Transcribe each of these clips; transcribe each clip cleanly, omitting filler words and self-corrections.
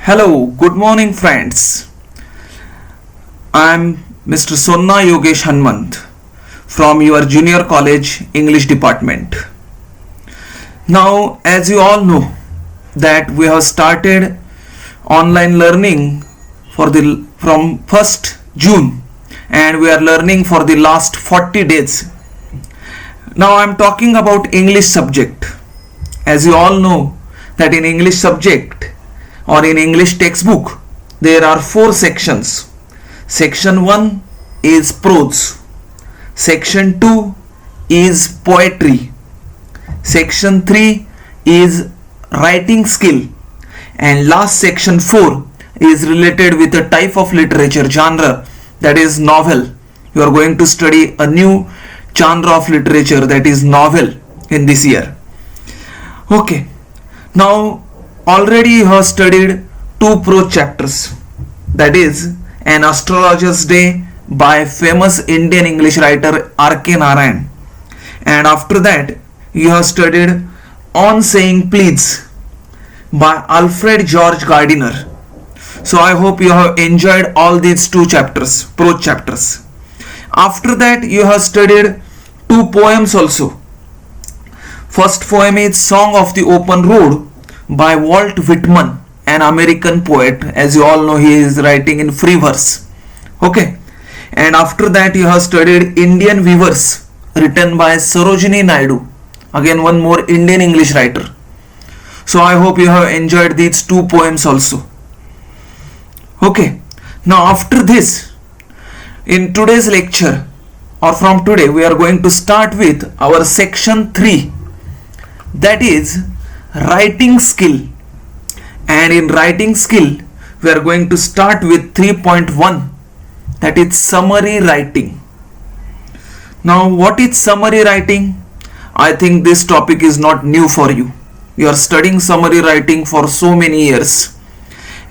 Hello, good morning, friends. I'm Mr. Sonna Yogesh Hanmant from your junior college English department. Now, as you all know, that we have started online learning from 1st June and we are learning for the last 40 days. Now, I'm talking about English subject. As you all know, that in English subject or in English textbook there are 4 sections. Section 1 is prose, section 2 is poetry, section 3 is writing skill, and last section 4 is related with a type of literature genre, that is novel. You are going to study a new genre of literature, that is novel, in this year. Okay, now already you have studied 2 prose chapters, that is An Astrologer's Day by famous Indian English writer R.K. Narayan, and after that you have studied On Saying Please by Alfred George Gardiner. So I hope you have enjoyed all these 2 chapters, prose chapters. After that you have studied 2 poems also. First poem is Song of the Open Road by Walt Whitman, an American poet. As you all know, he is writing in free verse. Okay. And after that you have studied Indian Weavers written by Sarojini Naidu. Again one more Indian English writer. So I hope you have enjoyed these 2 poems also. Okay. Now after this, in today's lecture or from today, we are going to start with our section 3, that is writing skill. And in writing skill we are going to start with 3.1, that is summary writing. Now what is summary writing? I think this topic is not new for you. You are studying summary writing for so many years,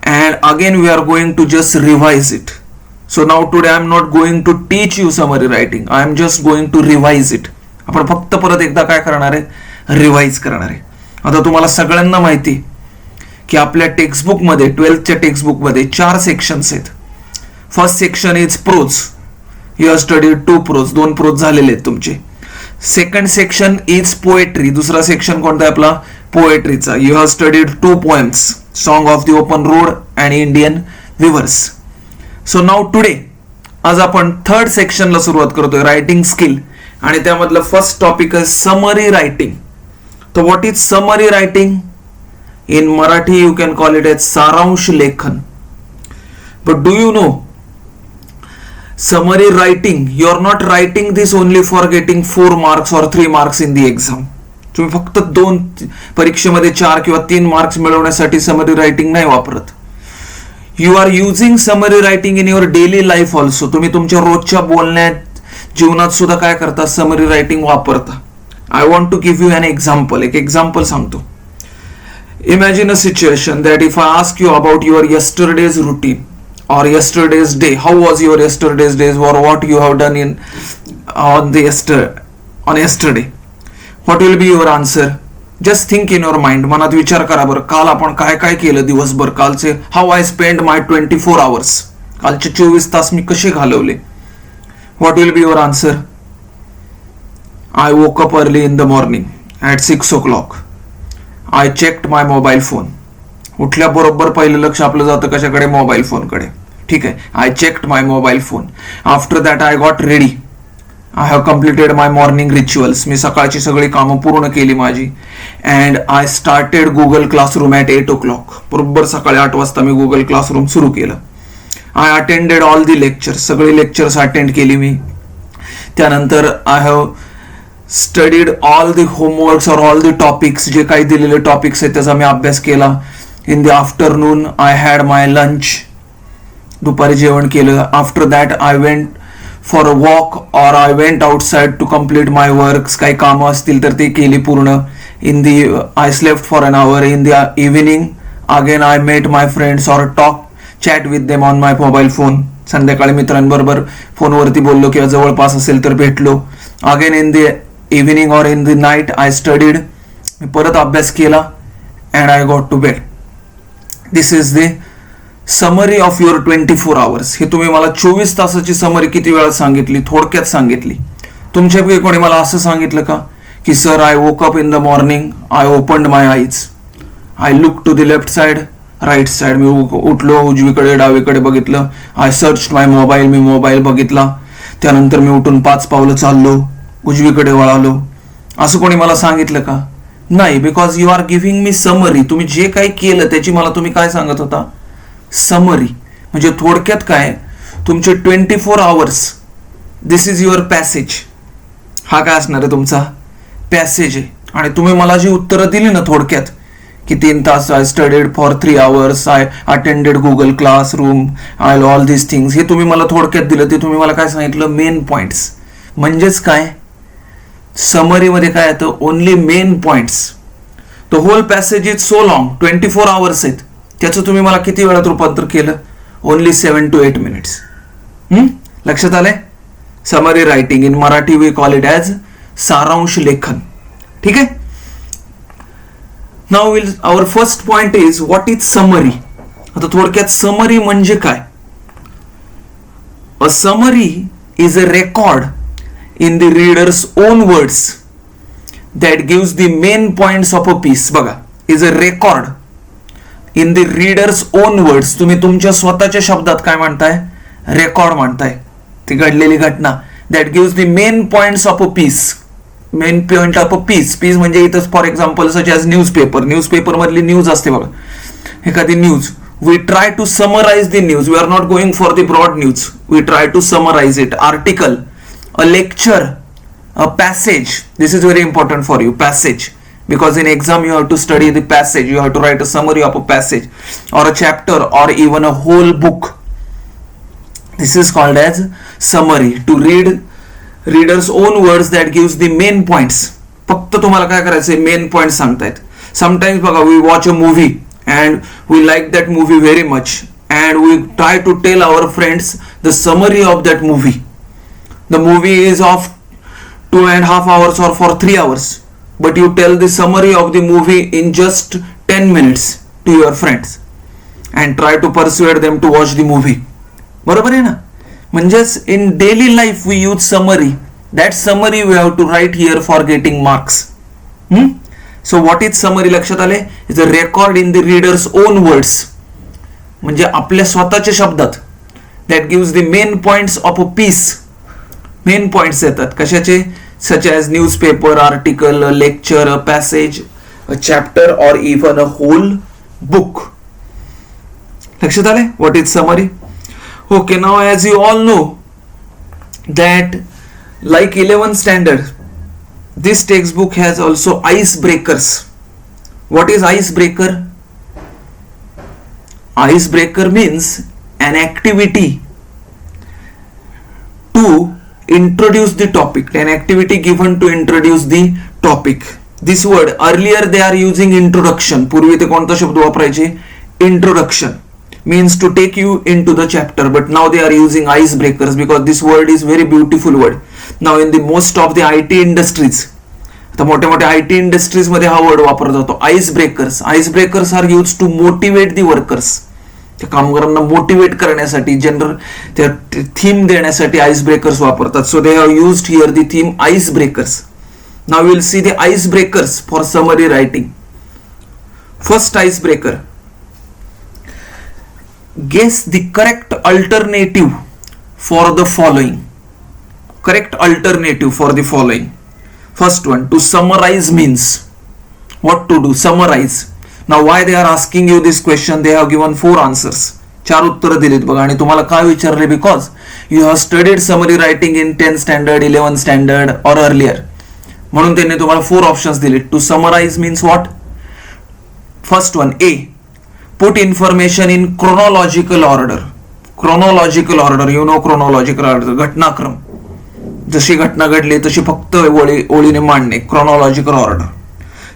and again we are going to just revise it. So now today I am not going to teach you summary writing, I am just going to revise it. आपण फक्त परत एकदा काय करणार आहे, revise करणार आहे. आता तुम्हाला सगळ्यांना माहिती की आपल्या टेक्स्टबुक मध्ये 12th टेक्स्टबुक मध्ये 4 सेक्शन्स आहेत. First section is prose, you have studied 2 prose, 2 prose झालेले आहेत तुमचे. सेकंड सेक्शन इज पोएट्री, दुसरा सेक्शन कोणता आहे आपला, पोएट्रीचा. You have studied 2 poems, song of the open road and Indian weavers. So now today आज आपण थर्ड सेक्शनला सुरुवात करतोय, रायटिंग स्किल, आणि त्यामधलं फर्स्ट टॉपिक आहे समरी रायटिंग. तर what is summary writing? In Marathi you can call it as सारांश लेखन. But do you know, summary writing, you are not writing this only for getting 4 marks or 3 marks in the exam. तुम्ही फक्त 2 परीक्षेमध्ये 4 किंवा 3 marks मिळवण्यासाठी summary writing नाही वापरत. You are using summary writing in your daily life also. तुम्ही तुमच्या रोजच्या बोलण्यात, जीवनात सुद्धा काय करता, समरी रायटिंग वापरता. I want to give you an example. एक एक्झाम्पल सांगतो. Imagine a situation that if I ask you about your yesterday's routine or yesterday's day, how was your yesterday's day, or what you have done on yesterday, what will be your answer? Just think in your mind. मनात विचार करा बरं, काल आपण काय काय केलं दिवसभर, कालचे how I spent my 24 hours, कालचे 24 तास मी कसे घालवले. What will be your answer? I woke up early in the morning at 6 o'clock. I checked my mobile phone. उठल्याबरोबर पहिलं लक्ष आपलं जातं कशाकडे, मोबाईल फोनकडे. ठीक आहे, I checked my mobile phone. After that I got ready. I have completed my morning rituals. मी सकाळची सगळी कामं पूर्ण केली माझी. And I started Google Classroom at 8 o'clock. बरोबर सकाळी 8 वाजता मी Google Classroom सुरू केलं. I attended all the lectures. सगळे लेक्चर्स अटेंड केली मी. त्यानंतर I have studied all the homeworks और ऑल द टॉपिक्स, जे काही दिलेले टॉपिक्स आहेत त्याचा मी अभ्यास केला. In the afternoon I had my lunch, दुपारी जेवण केलं. After that I went for a walk और I went outside to complete my works. काही कामं असतील तर ते केली पूर्ण. In the I slept for an hour. In the evening again I met my friends और chat with them on my mobile phone. संध्याकाळी मित्रांबरोबर फोनवरती बोललो किंवा जवळपास असेल तर भेटलो. अगेन इन द इव्हिनिंग और in the night I studied, मी परत अभ्यास केला, and I got to bed. This is the summary of your 24 hours. हे तुम्ही मला 24 तासाची समरी किती वेळा सांगितली, थोडक्यात सांगितली. तुमच्यापैकी कोणी मला असं सांगितलं का की sir, I woke up in the morning, I opened my eyes, I look to the left side, right side, मी उठलो, उजवीकडे डावीकडे बघितलं, आय सर्च माय मोबाईल, मी मोबाईल बघितला, त्यानंतर मी उठून 5 पावलं चाललो, उजवीकडे वळालो. असं कोणी मला सांगितलं का? नाही. Because you are giving me summary. तुम्ही जे काही केलं त्याची मला तुम्ही काय सांगत होता? समरी. म्हणजे थोडक्यात काय, तुमचे 24 hours, this is your passage. हा काय असणार आहे? तुमचा पॅसेज आहे. आणि तुम्ही मला जी उत्तरं दिली ना थोडक्यात, की 3 तास I studied for 3 hours, I attended Google classroom, I all this things, हे तुम्ही मला थोडक्यात दिलं. ते तुम्ही मला काय सांगितलं? Main points. म्हणजेच काय, समरीमध्ये काय येतं? Only main points. The whole passage is so long, 24 hours आहेत, त्याचं तुम्ही मला किती वेळात रूपांतर केलं? Only 7 to 8 minutes. लक्षात आलंय? Summary writing, in Marathi we call it as सारांश लेखन. ठीक आहे. Now will our first point is what is summary. आता थोडक्यात समरी म्हणजे काय? A summary is a record in the reader's own words that gives the main points of a piece. बघा, is a record in the reader's own words. तुम्ही तुमच्या स्वतःच्या शब्दात काय म्हणताय? रेकॉर्ड म्हणताय ती घडलेली घटना. that gives the main points of a piece. Main point of a piece. Piece म्हणजे इथं for example such as newspaper. Newspaper मधली न्यूज असते बघा, एखादी news. We try to summarise the news. We are not going for the broad news, we try to summarise it. Article, a lecture, a passage. This is very important for you, passage, because in exam you have to study the passage, you have to write a summary of a passage or a chapter or even a whole book. This is called as summary. To read reader's own words that gives the main points. फक्त तुम्हाला काय करायचंय? Main point सांगतायत. Sometimes बघा, we watch a movie and we like that movie very much and we try to tell our friends the summary of that movie. The movie is of 2.5 hours or for 3 hours, but you tell the summary of the movie in just 10 minutes to your friends and try to persuade them to watch the movie. बरोबर आहे ना? म्हणजेच in daily life we use summary. That summary we have to write here for getting marks. So what is summary? लक्षात आले? Is a record in the reader's own words. म्हणजे आपल्या स्वतःच्या शब्दात. That gives the main points of a piece. Main points येतात कशाचे? Such as newspaper, article, lecture, a passage, a chapter और even a whole book. लक्षात आले? What is summary? Okay. Now as you all know that like 11th standard, this text book has also ice breakers. What is ice breaker? Ice breaker means an activity to introduce the topic, an activity given to introduce the topic. This word earlier they are using introduction. पूर्वी ते कोणता शब्द वापरायचे? Introduction means to take you into the chapter, but now they are using icebreakers because this word is very beautiful word. Now in the most of the IT industries, आता मोठ्या मोठ्या IT industries मध्ये हा word वापरला जातो, icebreakers. Icebreakers are used to motivate the workers. त्या कामगारांना motivate करण्यासाठी, जनरल त्या थीम देण्यासाठी आईस ब्रेकर्स वापरतात. So they have used here the theme ice breakers. Now will see the ice breakers for summary writing. First ice breaker, guess the correct alternative for the following. Correct alternative for the following. First one, to summarise means what to do? Summarize. Now why they are asking you this question? They have given 4 answers. 4 उत्तर दिलीत बघा. आणि तुम्हाला काय विचारले? Because you have studied summary writing in 10th standard, 11th standard और earlier. म्हणून त्यांनी तुम्हाला 4 ऑप्शन्स दिले. To summarise means what? First one, A, put information in chronological order. Chronological order, you know chronological order, घटनाक्रम, जशी घटना घडली तशी फक्त ओळीने मांडणे, chronological order.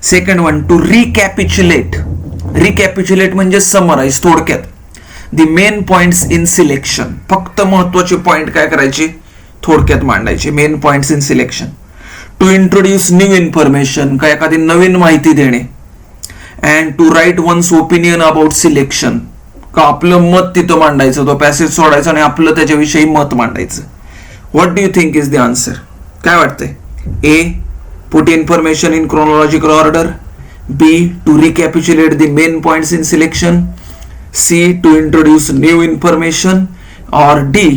Second one, to recapitulate. Recapitulate म्हणजे समराइज, थोडक्यात. The main points in selection, फक्त महत्वाचे पॉइंट काय करायचे? थोडक्यात मांडायचे, main points in selection. To introduce new information, काय एखादी नवीन माहिती देणे. And to write one's opinion about selection, का आपलं मत तिथं मांडायचं, तो पॅसेज सोडायचा आणि आपलं त्याच्याविषयी मत मांडायचं? What do you think is the answer? काय वाटतंय? A, put information in chronological order. B, to recapitulate the main points in selection. C, to introduce new information. और D,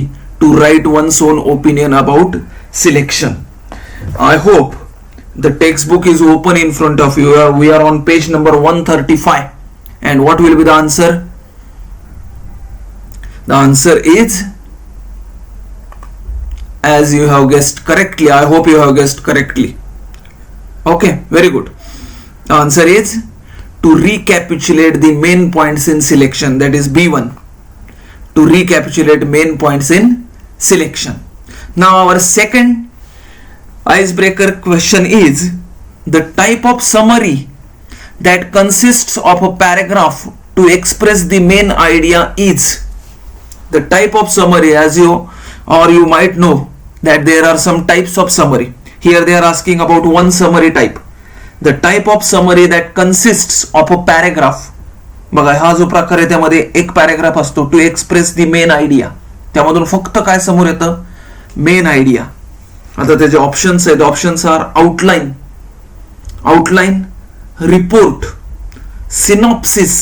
to write one's own opinion about selection. I hope the textbook is open in front of you. We are on page number 135. And what will be the answer? The answer is, as you have guessed correctly, I hope you have guessed correctly. Okay, very good. The answer is to recapitulate the main points in selection, that is B1. To recapitulate main points in selection. Now our second icebreaker question is, the type of summary that consists of a paragraph to express the main idea is. The type of summary, as you or you might know that there are some types of summary. Here they are asking about one summary type. The type of summary that consists of a paragraph. बघा, हा जो प्रकार आहे त्यामध्ये एक paragraph असतो, to express the main idea. त्यामधून फक्त काय समोर येतं? Main idea. आता त्याचे ऑप्शन्स आहेत. Options are outline, report, synopsis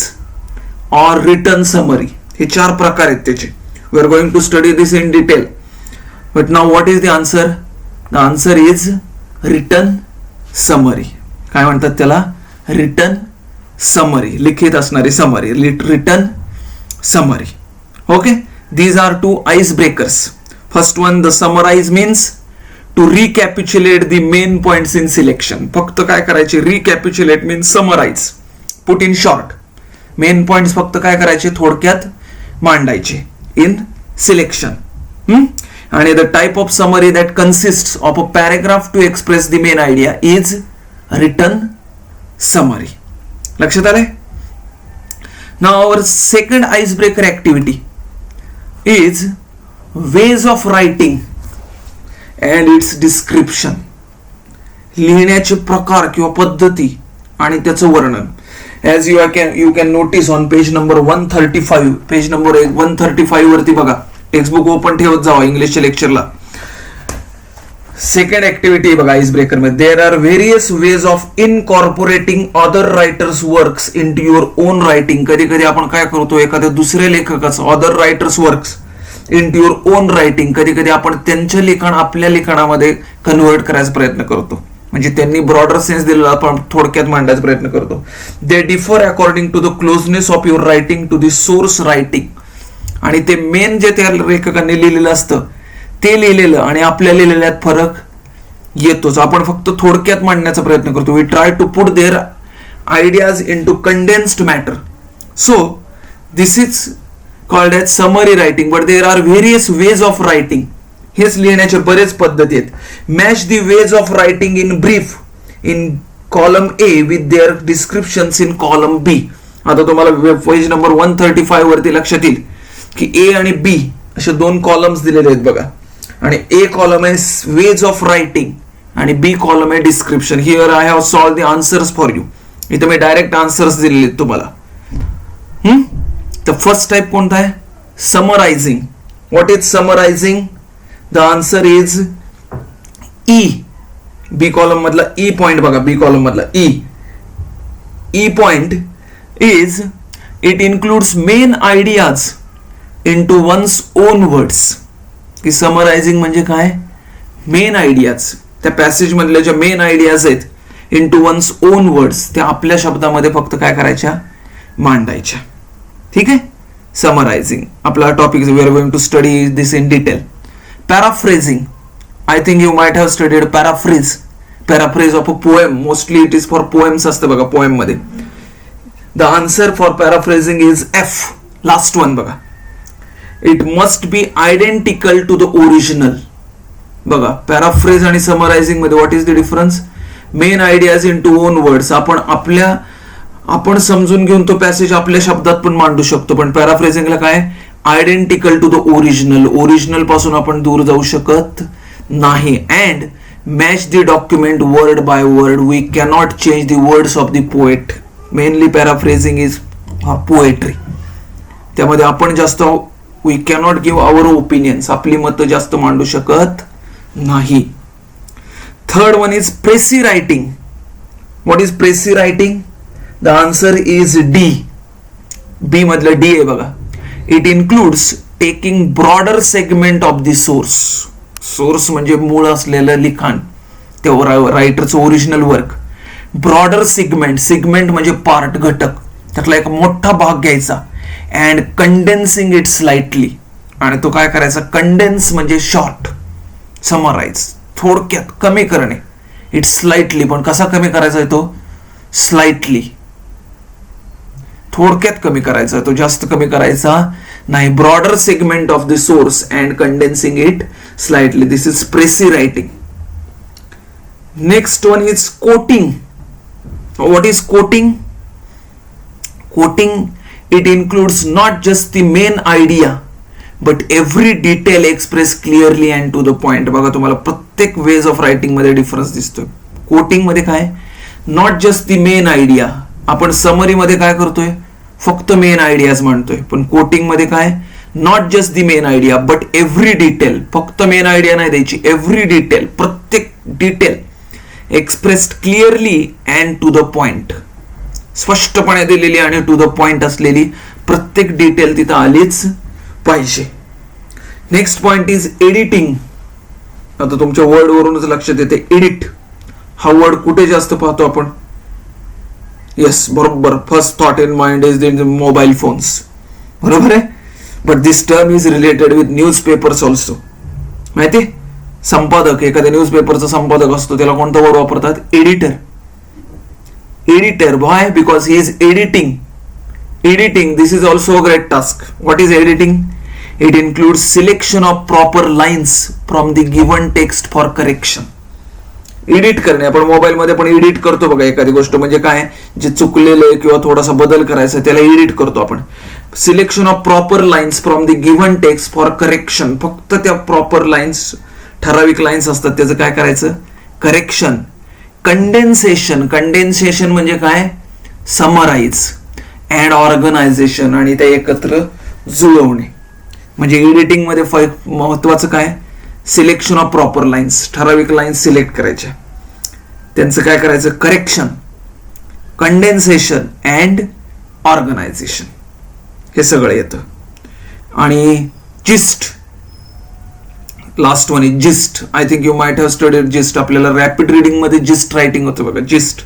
और रिटर्न समरी. हे 4 प्रकार आहेत त्याचे. We are going to study this in detail. But now what is the answer? The answer is return summary. काय म्हणतात त्याला? रिटर्न समरी, लिखित असणारी summary, return summary. Okay, these are 2 icebreakers. First one, the summarize means to recapitulate the main points in selection. फक्त काय करायचे? recapitulate means summarize, put in short. main points फक्त काय करायचे? थोडक्यात मांडायचे in selection. आणि the type of summary that consists of a paragraph to express the main idea is written summary. लक्षात आले? Now our second icebreaker activity is ways of writing and its description. लिहिण्याचे प्रकार किंवा पद्धती आणि त्याचं वर्णन. As you can notice on page number 135, page number 135 वरती बघा, टेक्स्टबुक ओपन ठेवत जावा इंग्लिशच्या लेक्चरला. सेकंड ऍक्टिव्हिटी बघा आइस ब्रेकर मध्ये, there are various ways of incorporating other writers works into your own writing. कधी कधी आपण काय करतो, एखाद्या दुसऱ्या लेखकाचं other writers works into your own writing, कधी कधी आपण त्यांचं लिखाण आपल्या लिखाणामध्ये कन्व्हर्ट करायचा प्रयत्न करतो. म्हणजे त्यांनी ब्रॉडर सेन्स दिलेला आपण थोडक्यात मांडायचा प्रयत्न करतो. They differ according to the closeness of your writing to the source writing. आणि ते मेन जे त्या लेखकांनी लिहिलेलं असतं ते लिहिलेलं आणि आपल्या लिहिलेल्यात फरक येतोच. आपण फक्त थोडक्यात मांडण्याचा प्रयत्न करतो. We try to put their ideas in to condensed matter. So this is called as summary writing. But there are various ways of writing. हेच लिहिण्याचे बरेच पद्धती आहेत. Match the ways of writing in brief in column A with their descriptions in column B. आता तुम्हाला page number 135 वरती लक्षात येईल की ए आणि बी असे 2 कॉलम्स दिलेले आहेत बघा. आणि ए कॉलम आहे वेज ऑफ रायटिंग आणि बी कॉलम आहे description. Here I have solve the answers for you. इथे मी डायरेक्ट आन्सर्स दिलेले आहेत तुम्हाला. तर फर्स्ट टाइप कोणता आहे? Summarising. What is summarising? The answer is E. B column मधला ई पॉइंट बघा, बी कॉलम मधला E point is it includes main ideas into one's own words. की समरायझिंग म्हणजे काय? मेन आयडियाज, त्या पॅसेज मधल्या ज्या मेन आयडियाज आहेत इनटू वन्स ओन वर्ड्स, त्या आपल्या शब्दामध्ये फक्त काय करायच्या? मांडायच्या. ठीक आहे, समरायझिंग आपला topic. We are going to study this in detail. Paraphrasing. I think you might have studied paraphrase of a poem. Mostly it is for poems असतं बघा, पोएम मध्ये. The answer for paraphrasing is F, last one बघा. It must be identical to the original. बघा, paraphrase आणि summarising मध्ये what is the difference? Main ideas in to own words. आपण समजून घेऊन तो पॅसेज आपल्या शब्दात पण मांडू शकतो. पण पॅराफ्रेझिंगला काय? Identical to the original. Original पासून आपण दूर जाऊ शकत नाही. And match the document word by word. We cannot change the words of the poet. Mainly paraphrasing is poetry. त्यामध्ये आपण जास्त we cannot give our opinions, आपली मतं जास्त मांडू शकत नाही. Third one is precis writing. What is precis writing? The answer is D. B मधलं डी आहे बघा. It includes taking broader segment of the source. Source म्हणजे मूळ असलेलं लिखाण, ते रायटरचं original work. Broader segment, segment म्हणजे पार्ट, घटक, त्यातला एक मोठा भाग घ्यायचा अँड कंडेन्सिंग इट स्लाइटली. आणि तो काय करायचा? कंडेन्स म्हणजे शॉर्ट, समराइज, थोडक्यात कमी करणे. इट स्लाइटली, पण कसा कमी करायचा आहे तो? स्लाइटली, थोडक्यात कमी करायचा, तो जास्त कमी करायचा नाही. Broader segment of the source and condensing it slightly. This is precis writing. Next one is quoting. What is quoting? Quoting, it includes not just the main idea but every detail expressed clearly and to the point. बघा तुम्हाला प्रत्येक veg of writing मध्ये difference दिसतोय. Coating मध्ये काय? Not just the main idea. आपण summary मध्ये काय करतोय? फक्त मेन आयडियाज मांडतोय. पण कोटिंग मध्ये काय? Not just the main idea but every detail. फक्त मेन आयडिया नाही द्यायची, एव्हरी डिटेल, प्रत्येक detail expressed clearly and to the point. स्पष्टपणे दिलेली आणि टू द पॉइंट असलेली प्रत्येक डिटेल तिथं आलीच पाहिजे. Next point is editing. आता तुमच्या वर्ड वरूनच लक्षात येते एडिट हा वर्ड कुठे जास्त पाहतो आपण? येस, बरोबर. First thought in mind is the mobile phones. बरोबर आहे. But this term is related with news papers also. माहिती? संपादक, एखाद्या न्यूजपेपरचा संपादक असतो, त्याला कोणता वर्ड वापरतात? Editor. Editor. Why? Because he is editing. Editing, this is also a great task. What is editing? It includes selection of proper lines from the given text for correction. Edit करणे, आपण mobile मध्ये पण edit करतो बघा एखादी गोष्ट, म्हणजे काय? जे चुकलेलं आहे किंवा थोडासा बदल करायचा त्याला एडिट करतो आपण. Selection of proper lines from the given text for correction. फक्त त्या प्रॉपर लाईन्स, ठराविक लाईन्स असतात, त्याचं काय करायचं? करेक्शन. कंडेन्सेशन. कंडेन्सेशन म्हणजे काय? समराइज अँड ऑर्गनायझेशन, आणि त्या एकत्र जुळवणे. म्हणजे एडिटिंग मध्ये महत्वाचं काय? सिलेक्शन ऑफ प्रॉपर लाईन्स, ठराविक लाईन्स सिलेक्ट करायच्या, त्यांचं काय करायचं? करेक्शन, कंडेन्सेशन अँड ऑर्गनायझेशन, हे सगळं येतं. आणि gist, last one is gist. I think you might have studied gist. आपल्याला रॅपिड रिडिंग मध्ये जिस्ट रायटिंग होतं बघा. जिस्ट,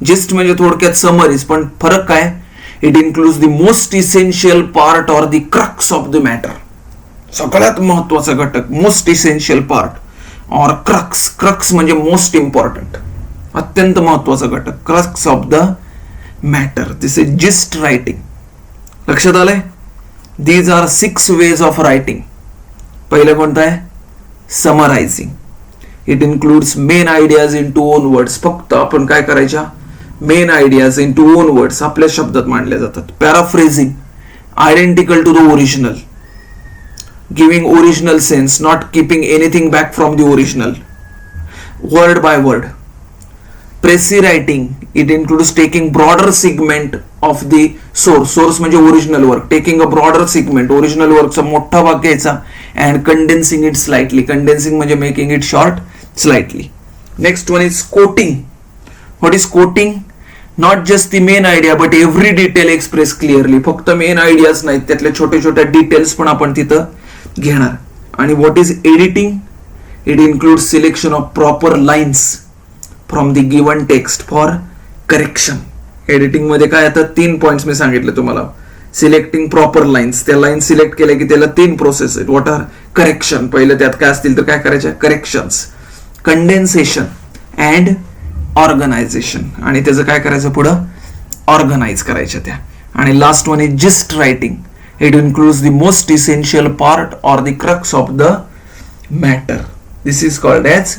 जिस्ट म्हणजे थोडक्यात समरीज, पण फरक काय? It includes the most essential part or the crux of the matter. सगळ्यात महत्वाचा घटक, most essential part or crux. Crux म्हणजे मोस्ट इम्पॉर्टंट, अत्यंत महत्वाचा घटक, crux of the matter. This is gist writing. लक्षात आलंय? These are 6 ways of writing. पहिलं कोणतं आहे? Summarising. It includes main ideas in to own words. फक्त आपण काय करायच्या? Main ideas in to own words, आपल्या शब्दात मांडल्या जातात. Paraphrasing, identical to the original, giving original sense, not keeping anything back from the original, word by word. Precis writing, it includes taking broader segment of the source. Source म्हणजे original work. Taking a broader segment, original वर्कचा मोठा भाग घ्यायचा and condensing it slightly. Condensing म्हणजे making it short slightly. Next one is quoting. What is quoting? Not just the main idea but every detail express clearly. फक्त main ideas नाहीत, त्यातल्या छोट्या छोट्या डिटेल्स पण आपण तिथं घेणार. आणि what is editing? It includes selection of proper lines from the given text for correction. Editing मध्ये काय येतात? 3 पॉइंट्स मी सांगितले तुम्हाला. सिलेक्टिंग प्रॉपर लाईन्स, त्या लाईन सिलेक्ट केल्या की त्याला 3 प्रोसेस आहेत. What are? करेक्शन. पहिलं त्यात काय असतील तर काय करायच्या? Corrections, condensation and organisation. आणि त्याचं काय करायचं? पुढं ऑर्गनाइज करायच्या त्या. आणि last one is gist writing. It includes the most essential part or the crux of the matter. This is called as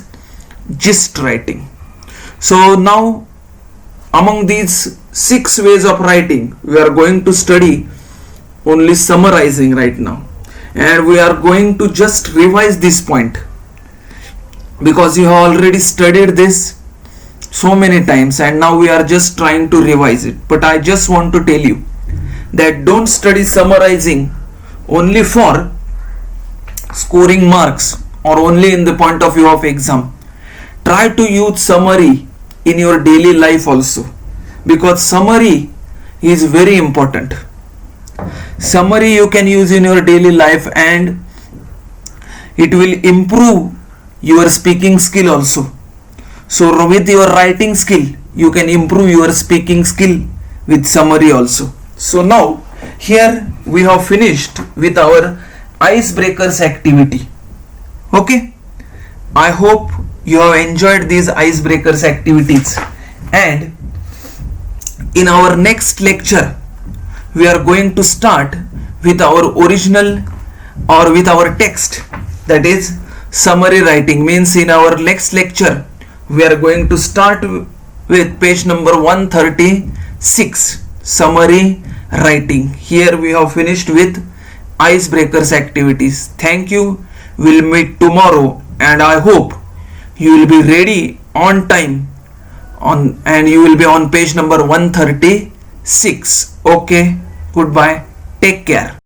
gist writing. So now among these 6 ways of writing, we are going to study only summarizing right now, and we are going to just revise this point because you have already studied this so many times and now we are just trying to revise it. But I just want to tell you that don't study summarizing only for scoring marks or only in the point of view of exam. Try to use summary in your daily life also, because summary is very important. Summary you can use in your daily life and it will improve your speaking skill also. So with your writing skill you can improve your speaking skill with summary also. So now here we have finished with our icebreakers activity. Okay, I hope you have enjoyed these icebreakers activities, and in our next lecture we are going to start with our original or with our text, that is summary writing. Means in our next lecture we are going to start with page number 136, summary writing. Here we have finished with icebreakers activities. Thank you. We'll meet tomorrow, and I hope you will be ready on time and you will be on page number 136. Okay, goodbye, take care.